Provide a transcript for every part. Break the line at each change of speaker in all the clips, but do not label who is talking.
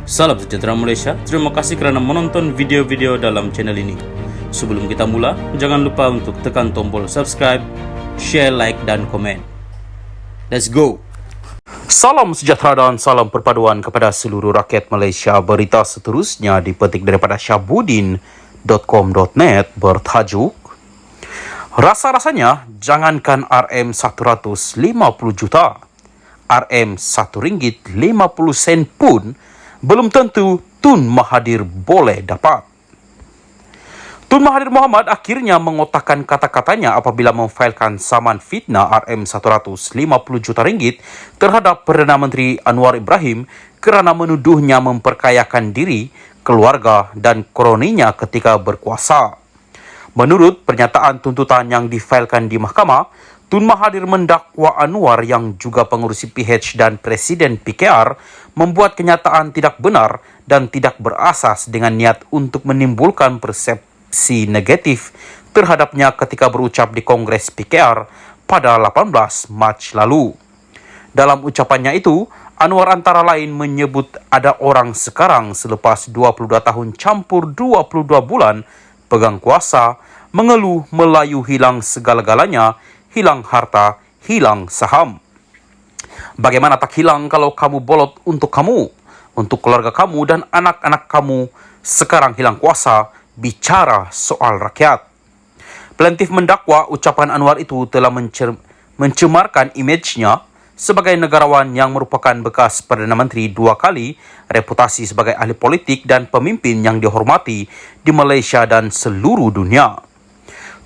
Salam sejahtera Malaysia, terima kasih kerana menonton video-video dalam channel ini. Sebelum kita mula, jangan lupa untuk tekan tombol subscribe, share, like dan komen. Let's go! Salam sejahtera dan salam perpaduan kepada seluruh rakyat Malaysia. Berita seterusnya dipetik daripada syahbudin.com.net bertajuk Rasa-rasanya jangankan RM150 juta, RM1.50 pun belum tentu Tun Mahathir boleh dapat. Tun Mahathir Mohamad akhirnya mengotakkan kata-katanya apabila memfailkan saman fitnah RM150 juta ringgit terhadap Perdana Menteri Anwar Ibrahim kerana menuduhnya memperkayakan diri, keluarga dan kroninya ketika berkuasa. Menurut pernyataan tuntutan yang difailkan di mahkamah, Tun Mahathir mendakwa Anwar yang juga pengurusi PH dan Presiden PKR membuat kenyataan tidak benar dan tidak berasas dengan niat untuk menimbulkan persepsi negatif terhadapnya ketika berucap di Kongres PKR pada 18 Mac lalu. Dalam ucapannya itu, Anwar antara lain menyebut ada orang sekarang selepas 22 tahun campur 22 bulan pegang kuasa, mengeluh Melayu hilang segala-galanya, hilang harta, hilang saham. Bagaimana tak hilang kalau kamu bolot untuk kamu, untuk keluarga kamu dan anak-anak kamu sekarang hilang kuasa, bicara soal rakyat. Plaintiff mendakwa ucapan Anwar itu telah mencemarkan imejnya sebagai negarawan yang merupakan bekas Perdana Menteri 2 kali, reputasi sebagai ahli politik dan pemimpin yang dihormati di Malaysia dan seluruh dunia.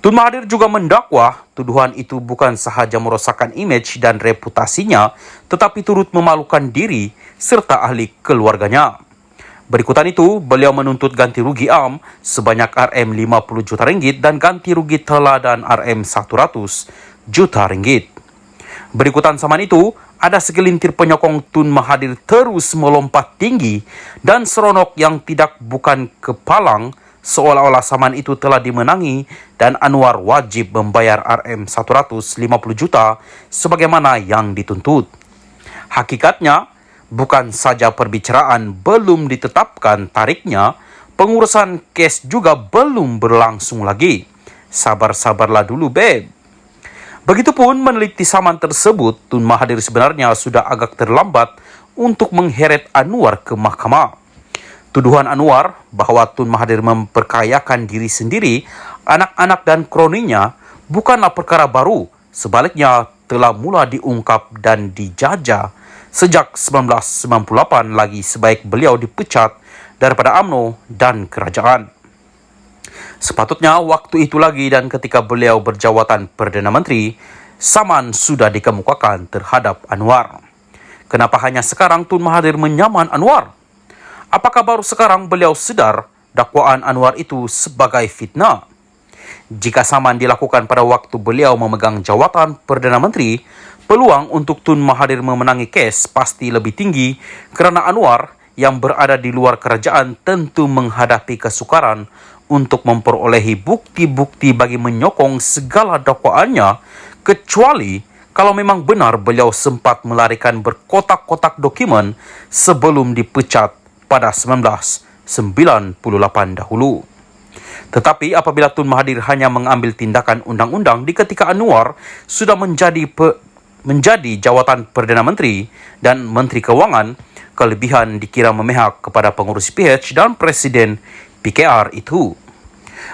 Tun Mahathir juga mendakwa tuduhan itu bukan sahaja merosakkan imej dan reputasinya, tetapi turut memalukan diri serta ahli keluarganya. Berikutan itu, beliau menuntut ganti rugi am sebanyak RM50 juta ringgit dan ganti rugi teladan RM100 juta ringgit. Berikutan saman itu, ada segelintir penyokong Tun Mahathir terus melompat tinggi dan seronok yang tidak bukan kepalang seolah-olah saman itu telah dimenangi dan Anwar wajib membayar RM150 juta sebagaimana yang dituntut. Hakikatnya, bukan saja perbicaraan belum ditetapkan tariknya, pengurusan kes juga belum berlangsung lagi. Sabar-sabarlah dulu, babe. Begitupun meneliti saman tersebut, Tun Mahathir sebenarnya sudah agak terlambat untuk mengheret Anwar ke mahkamah. Tuduhan Anwar bahawa Tun Mahathir memperkayakan diri sendiri, anak-anak dan kroninya bukanlah perkara baru. Sebaliknya telah mula diungkap dan dijajah sejak 1998 lagi sebaik beliau dipecat daripada UMNO dan kerajaan. Sepatutnya waktu itu lagi dan ketika beliau berjawatan Perdana Menteri, saman sudah dikemukakan terhadap Anwar. Kenapa hanya sekarang Tun Mahathir menyaman Anwar? Apakah baru sekarang beliau sedar dakwaan Anwar itu sebagai fitnah? Jika saman dilakukan pada waktu beliau memegang jawatan Perdana Menteri, peluang untuk Tun Mahathir memenangi kes pasti lebih tinggi kerana Anwar yang berada di luar kerajaan tentu menghadapi kesukaran untuk memperolehi bukti-bukti bagi menyokong segala dakwaannya, kecuali kalau memang benar beliau sempat melarikan berkotak-kotak dokumen sebelum dipecat pada 1998 dahulu. Tetapi apabila Tun Mahathir hanya mengambil tindakan undang-undang di ketika Anwar sudah menjadi jawatan Perdana Menteri dan Menteri Kewangan, kelebihan dikira memihak kepada pengurusi PH dan Presiden PKR itu.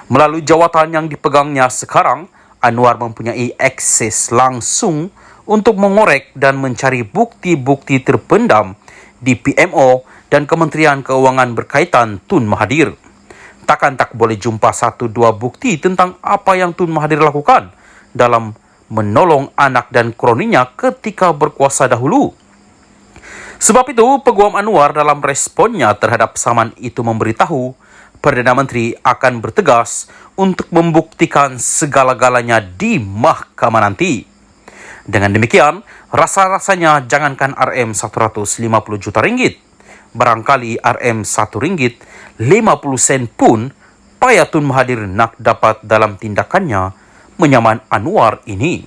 Melalui jawatan yang dipegangnya sekarang, Anwar mempunyai akses langsung untuk mengorek dan mencari bukti-bukti terpendam di PMO dan Kementerian Keuangan berkaitan Tun Mahathir. Takkan tak boleh jumpa 1-2 bukti tentang apa yang Tun Mahathir lakukan dalam menolong anak dan kroninya ketika berkuasa dahulu. Sebab itu, Peguam Anwar dalam responnya terhadap saman itu memberitahu Perdana Menteri akan bertegas untuk membuktikan segala-galanya di mahkamah nanti. Dengan demikian, rasa-rasanya jangankan RM150 juta ringgit, barangkali RM1.50 pun payah Tun Mahathir nak dapat dalam tindakannya menyaman Anwar ini.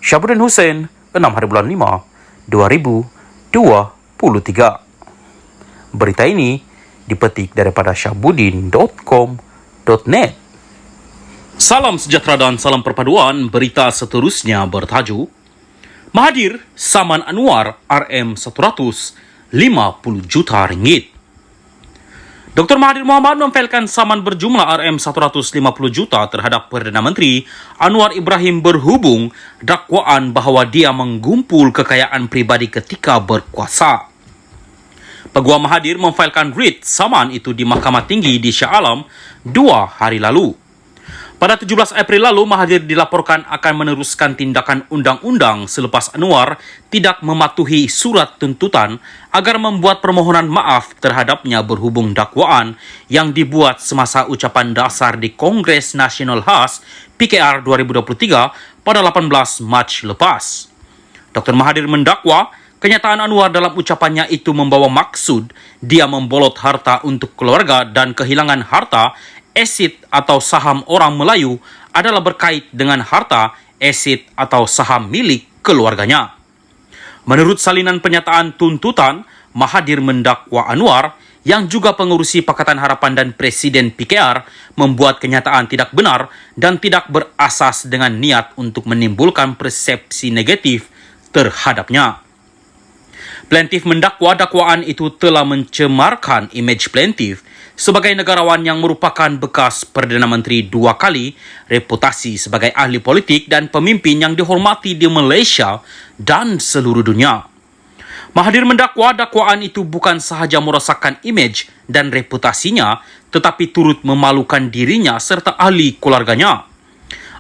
Syahbudin Hussein, 6 hari bulan 5, 2023. Berita ini dipetik daripada syahbudin.com.net. Salam sejahtera dan salam perpaduan. Berita seterusnya bertajuk Mahathir saman Anwar RM100 50 juta ringgit. Dr. Mahathir Mohamad memfailkan saman berjumlah RM150 juta terhadap Perdana Menteri Anwar Ibrahim berhubung dakwaan bahawa dia menggumpul kekayaan pribadi ketika berkuasa. Peguam Mahathir memfailkan writ saman itu di Mahkamah Tinggi di Shah Alam 2 hari lalu. Pada 17 April lalu, Mahathir dilaporkan akan meneruskan tindakan undang-undang selepas Anwar tidak mematuhi surat tuntutan agar membuat permohonan maaf terhadapnya berhubung dakwaan yang dibuat semasa ucapan dasar di Kongres Nasional khas PKR 2023 pada 18 Mac lepas. Dr. Mahathir mendakwa kenyataan Anwar dalam ucapannya itu membawa maksud dia membolot harta untuk keluarga dan kehilangan harta aset atau saham orang Melayu adalah berkait dengan harta, aset atau saham milik keluarganya. Menurut salinan penyataan tuntutan, Mahathir mendakwa Anwar yang juga pengurusi Pakatan Harapan dan Presiden PKR membuat kenyataan tidak benar dan tidak berasas dengan niat untuk menimbulkan persepsi negatif terhadapnya. Plaintiff mendakwa dakwaan itu telah mencemarkan imej plaintiff sebagai negarawan yang merupakan bekas Perdana Menteri 2 kali, reputasi sebagai ahli politik dan pemimpin yang dihormati di Malaysia dan seluruh dunia. Mahathir mendakwa dakwaan itu bukan sahaja merosakkan imej dan reputasinya, tetapi turut memalukan dirinya serta ahli keluarganya.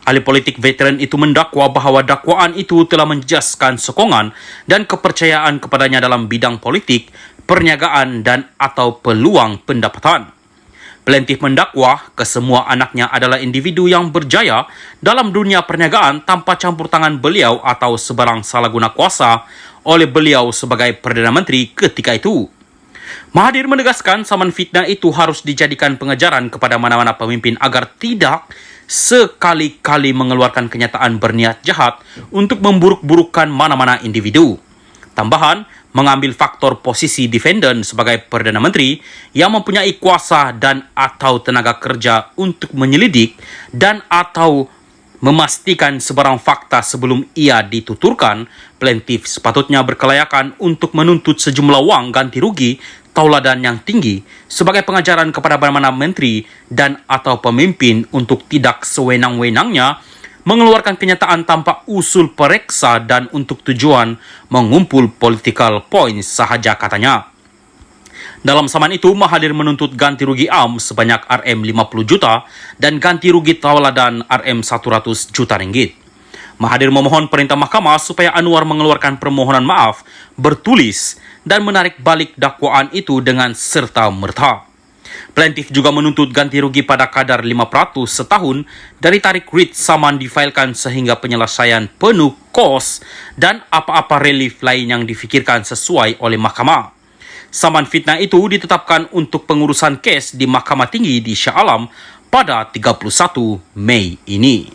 Ahli politik veteran itu mendakwa bahawa dakwaan itu telah menjejaskan sokongan dan kepercayaan kepadanya dalam bidang politik, perniagaan dan atau peluang pendapatan. Plaintiff mendakwa kesemua anaknya adalah individu yang berjaya dalam dunia perniagaan tanpa campur tangan beliau atau sebarang salah guna kuasa oleh beliau sebagai Perdana Menteri ketika itu. Mahathir menegaskan saman fitnah itu harus dijadikan pengajaran kepada mana-mana pemimpin agar tidak sekali-kali mengeluarkan kenyataan berniat jahat untuk memburuk-burukkan mana-mana individu. Tambahan, mengambil faktor posisi defendant sebagai Perdana Menteri yang mempunyai kuasa dan atau tenaga kerja untuk menyelidik dan atau memastikan sebarang fakta sebelum ia dituturkan, plaintiff sepatutnya berkelayakan untuk menuntut sejumlah wang ganti rugi tauladan yang tinggi sebagai pengajaran kepada mana-mana menteri dan atau pemimpin untuk tidak sewenang-wenangnya mengeluarkan kenyataan tanpa usul periksa dan untuk tujuan mengumpul political points sahaja, katanya. Dalam saman itu, Mahathir menuntut ganti rugi am sebanyak RM50 juta dan ganti rugi tauladan RM100 juta ringgit. Mahathir memohon perintah mahkamah supaya Anwar mengeluarkan permohonan maaf bertulis dan menarik balik dakwaan itu dengan serta-merta. Plaintiff juga menuntut ganti rugi pada kadar 5% setahun dari tarik writ saman difailkan sehingga penyelesaian penuh kos dan apa-apa relief lain yang difikirkan sesuai oleh mahkamah. Saman fitnah itu ditetapkan untuk pengurusan kes di Mahkamah Tinggi di Shah Alam pada 31 Mei ini.